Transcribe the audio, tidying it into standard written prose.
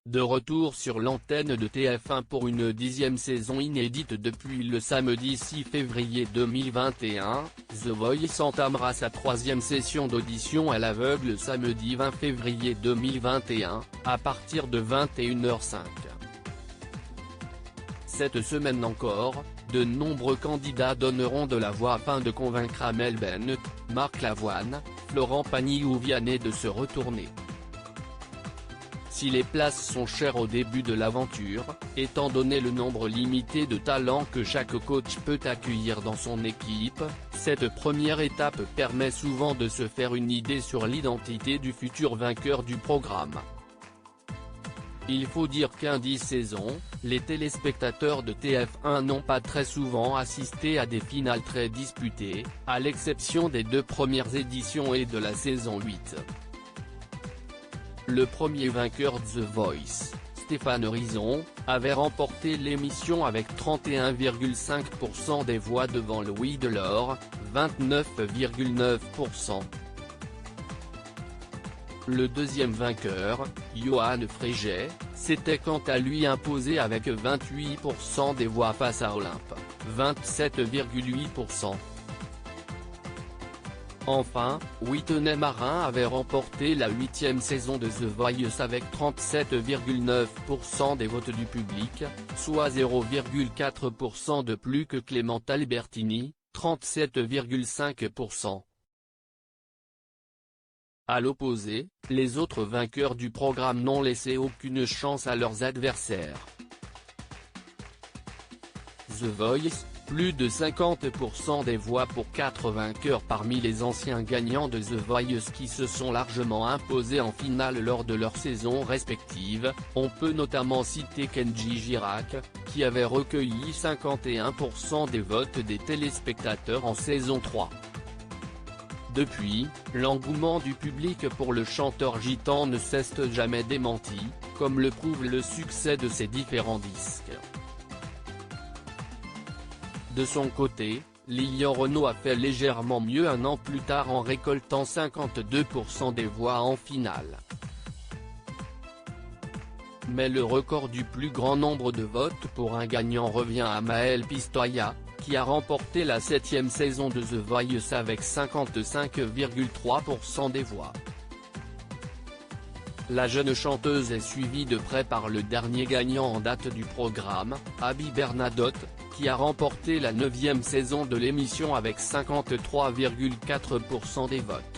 de retour sur l'antenne de TF1 pour une 10e saison inédite depuis le samedi 6 février 2021, The Voice entamera sa 3e session d'audition à l'aveugle samedi 20 février 2021, à partir de 21h05. Cette semaine encore, de nombreux candidats donneront de la voix afin de convaincre Amel Bent, Marc Lavoine, Florent Pagny ou Vianney de se retourner. Si les places sont chères au début de l'aventure, étant donné le nombre limité de talents que chaque coach peut accueillir dans son équipe, cette première étape permet souvent de se faire une idée sur l'identité du futur vainqueur du programme. Il faut dire qu'en 10 saisons, les téléspectateurs de TF1 n'ont pas très souvent assisté à des finales très disputées, à l'exception des 2 premières éditions et de la saison 8. Le premier vainqueur de The Voice, Stéphane Rizon, avait remporté l'émission avec 31,5% des voix devant Louis Delort, 29,9%. Le deuxième vainqueur, Johan Fréget, s'était quant à lui imposé avec 28% des voix face à Olympe, 27,8%. Enfin, Whitney Marin avait remporté la 8e saison de The Voice avec 37,9% des votes du public, soit 0,4% de plus que Clément Albertini, 37,5%. À l'opposé, les autres vainqueurs du programme n'ont laissé aucune chance à leurs adversaires. The Voice, plus de 50% des voix pour 4 vainqueurs parmi les anciens gagnants de The Voice qui se sont largement imposés en finale lors de leurs saisons respectives. On peut notamment citer Kenji Girac, qui avait recueilli 51% des votes des téléspectateurs en saison 3. Depuis, l'engouement du public pour le chanteur gitan ne cesse jamais démenti, comme le prouve le succès de ses différents disques. De son côté, Lilian Renaud a fait légèrement mieux un an plus tard en récoltant 52% des voix en finale. Mais le record du plus grand nombre de votes pour un gagnant revient à Maëlle Pistoia, qui a remporté la 7e saison de The Voice avec 55,3% des voix. La jeune chanteuse est suivie de près par le dernier gagnant en date du programme, Abby Bernadotte, qui a remporté la 9e saison de l'émission avec 53,4% des votes.